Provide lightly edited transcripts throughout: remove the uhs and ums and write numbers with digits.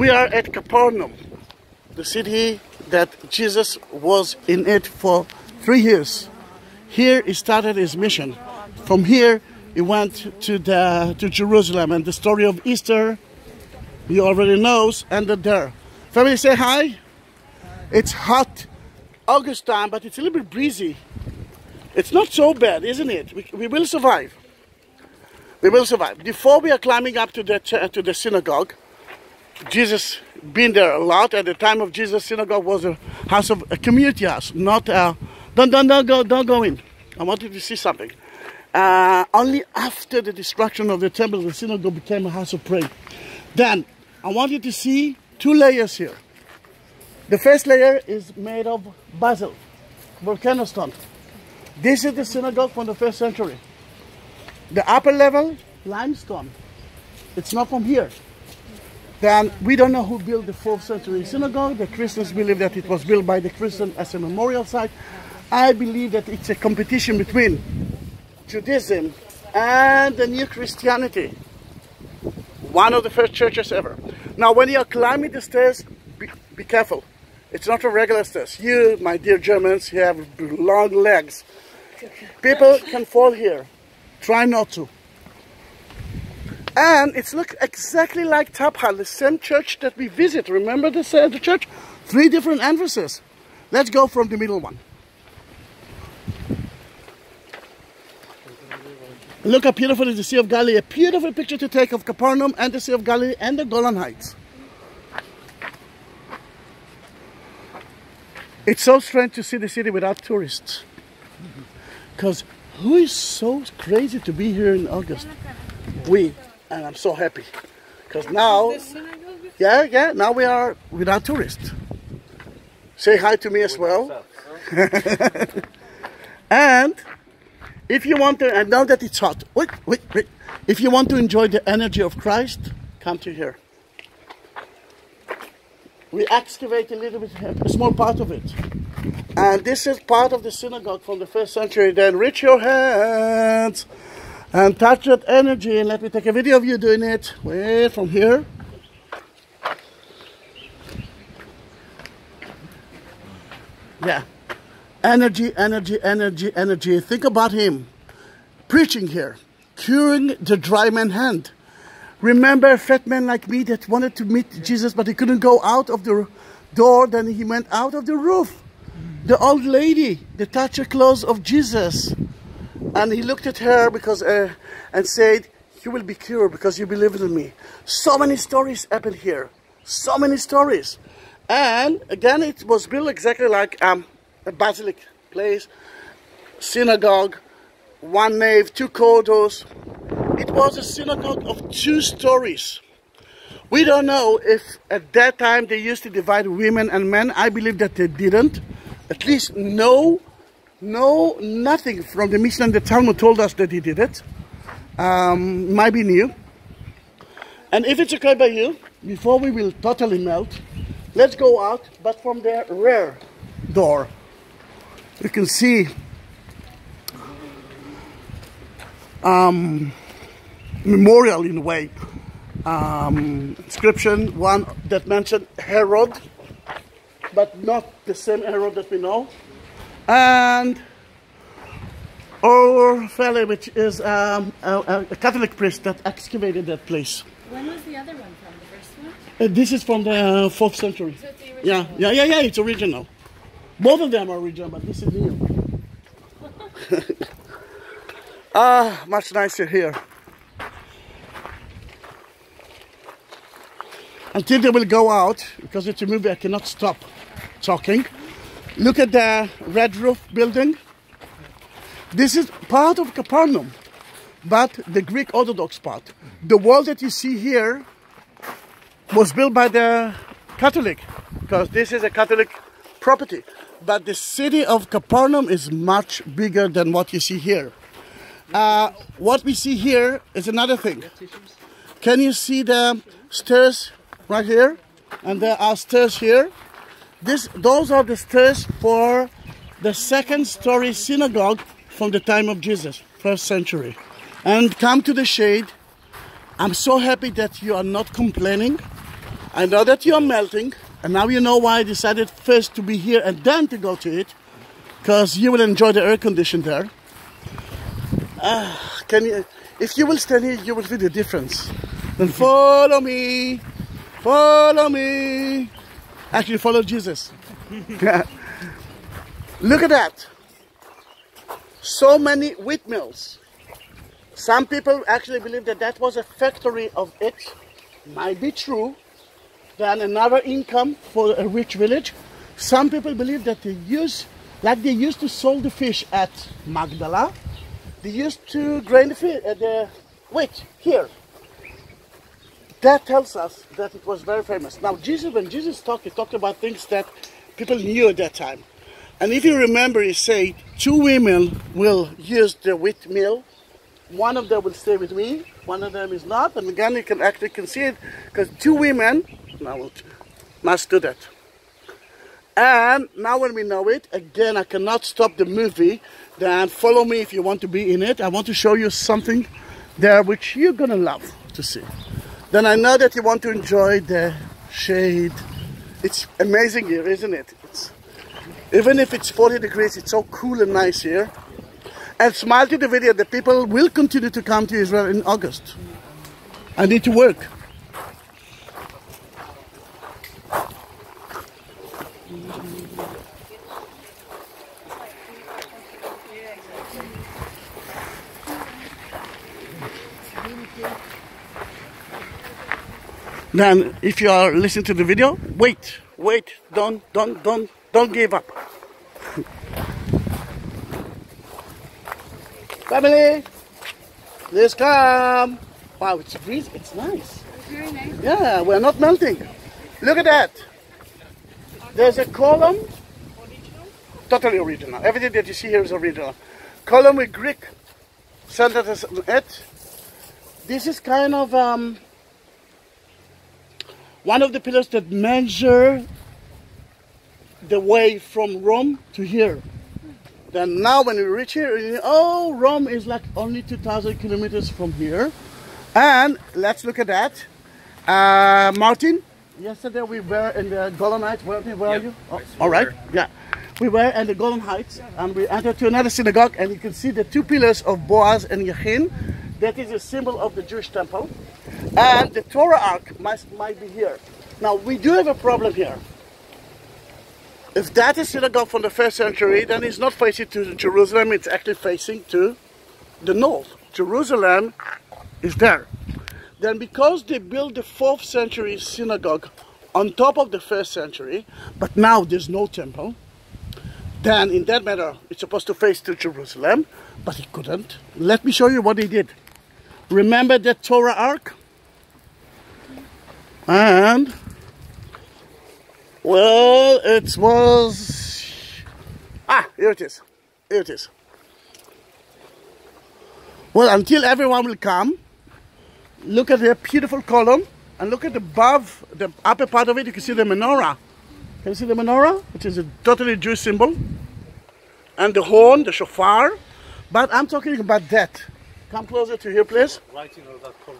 We are at Capernaum, the city that Jesus was in it for 3 years. Here he started his mission. From here he went to Jerusalem, and the story of Easter you already knows, ended there. Family, say hi. It's hot August time, but it's a little bit breezy. It's not so bad, isn't it? We will survive. We will survive. Before we are climbing up to the synagogue, Jesus been there a lot. At the time of Jesus, synagogue was a house of a community house, not don't go in. I want you to see something. Only after the destruction of the temple, the synagogue became a house of prayer. Then I want you to see 2 layers here. The first layer is made of basalt, volcano stone. This is the synagogue from the 1st century. The upper level, limestone. It's not from here. Then we don't know who built the 4th century synagogue. The Christians believe that it was built by the Christians as a memorial site. I believe that it's a competition between Judaism and the new Christianity. One of the first churches ever. Now when you are climbing the stairs, be careful. It's not a regular stairs. You, my dear Germans, you have long legs. People can fall here. Try not to. And it's look exactly like Taphal, the same church that we visit. Remember the church? 3 different entrances. Let's go from the middle one. Look how beautiful is the Sea of Galilee. A beautiful picture to take of Capernaum and the Sea of Galilee and the Golan Heights. It's so strange to see the city without tourists. Because who is so crazy to be here in August? We. And I'm so happy. Because now, now we are without tourists. Say hi to me as well. And if you want to, I know that it's hot. Wait. If you want to enjoy the energy of Christ, come to here. We excavate a little bit, a small part of it. And this is part of the synagogue from the 1st century. Then reach your hands and touch that energy. And let me take a video of you doing it. Wait, from here. Yeah. Energy, energy, energy, energy. Think about him preaching here, curing the dry man hand. Remember a fat man like me that wanted to meet Jesus, but he couldn't go out of the door. Then he went out of the roof. The old lady that touched the clothes of Jesus. And he looked at her because and said, you will be cured because you believe in me. So many stories happened here. So many stories. And again, it was built exactly like a basilic place, synagogue, 1 nave, 2 corridors. It was a synagogue of 2 stories. We don't know if at that time they used to divide women and men. I believe that they didn't. At least nothing from the Mishnah and the Talmud told us that he did it. Might be new. And if it's okay by you, before we will totally melt, let's go out, but from the rear door. You can see memorial in a way. Inscription, one that mentioned Herod, but not the same Herod that we know. And our fellow, which is a Catholic priest that excavated that place. When was the other one from? The first one? This is from the 4th century. So it's the original? Yeah, it's original. Both of them are original, but this is new. Much nicer here. Until they will go out, because it's a movie, I cannot stop talking. Look at the red roof building. This is part of Capernaum, but the Greek Orthodox part. The wall that you see here was built by the Catholic, because this is a Catholic property. But the city of Capernaum is much bigger than what you see here. What we see here is another thing. Can you see the stairs right here? And there are stairs here. Those are the stairs for the 2nd story synagogue from the time of Jesus, 1st century. And come to the shade. I'm so happy that you are not complaining. I know that you're melting, and now you know why I decided first to be here and then to go to it, because you will enjoy the air condition there. If you will stand here, you will feel the difference. Then follow me, follow me. Actually, follow Jesus. Look at that. So many wheat mills. Some people actually believe that that was a factory of it. Might be true. Then another income for a rich village. Some people believe that they used to sell the fish at Magdala, they used to grain the wheat here. That tells us that it was very famous. Now, when Jesus talked, he talked about things that people knew at that time. And if you remember, he said, 2 women will use the wheat mill. One of them will stay with me, one of them is not. And again, you can actually see it, because 2 women now must do that. And now when we know it, again, I cannot stop the movie. Then follow me if you want to be in it. I want to show you something there which you're going to love to see. Then I know that you want to enjoy the shade. It's amazing here, isn't it? Even if it's 40 degrees, it's so cool and nice here. And smile to the video, the people will continue to come to Israel in August. I need to work. Then, if you are listening to the video, wait, don't give up. Family, please come. Wow, it's breezy. It's nice. It's very nice. Yeah, we're not melting. Look at that. There's a column. Totally original. Everything that you see here is original. Column with Greek sentences on it. This is kind of one of the pillars that measure the way from Rome to here. Then now when we reach here, oh, Rome is like only 2,000 kilometers from here. And let's look at that. Martin, yesterday we were in the Golan Heights. Where are you? Oh, all right, yeah. We were in the Golan Heights and we entered to another synagogue, and you can see the 2 pillars of Boaz and Yachin. That is a symbol of the Jewish temple. And the Torah Ark might be here. Now, we do have a problem here. If that is synagogue from the 1st century, then it's not facing to Jerusalem, it's actually facing to the north. Jerusalem is there. Then because they built the 4th century synagogue on top of the 1st century, but now there's no temple, then in that matter, it's supposed to face to Jerusalem, but it couldn't. Let me show you what they did. Remember that Torah Ark? And, well, it was, here it is, here it is. Well, until everyone will come, look at the beautiful column, and look at above, the upper part of it, you can see the menorah. Can you see the menorah? Which is a totally Jewish symbol. And the horn, the shofar. But I'm talking about that. Come closer to here, please. Writing of that column.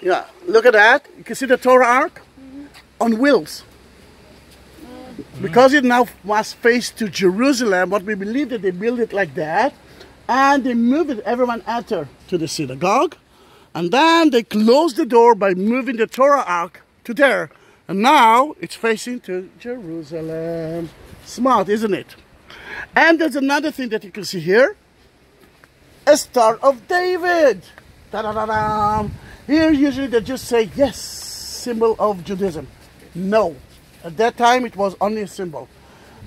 Yeah, look at that. You can see the Torah Ark on wheels. Because it now must face to Jerusalem, what we believe that they build it like that, and they move it, everyone enter to the synagogue, and then they close the door by moving the Torah Ark to there. And now it's facing to Jerusalem. Smart, isn't it? And there's another thing that you can see here. A Star of David. Ta-da-da-da. Here usually they just say, yes, symbol of Judaism. No. At that time it was only a symbol.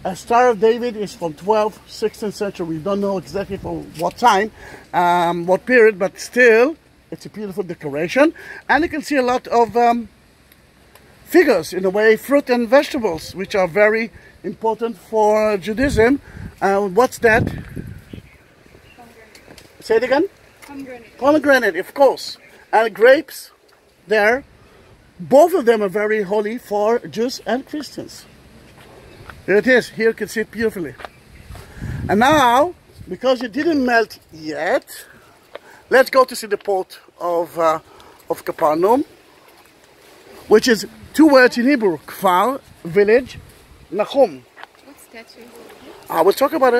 A Star of David is from 12th, 16th century. We don't know exactly from what time, what period, but still it's a beautiful decoration. And you can see a lot of figures, in a way, fruit and vegetables, which are very important for Judaism. What's that? Say it again? Pomegranate. Pomegranate, of course. And grapes there. Both of them are very holy for Jews and Christians. Here it is. Here you can see it beautifully. And now, because it didn't melt yet, let's go to see the port of Capernaum, which is two words in Hebrew, kfar, village, Nachum. What statue? I will talk about it.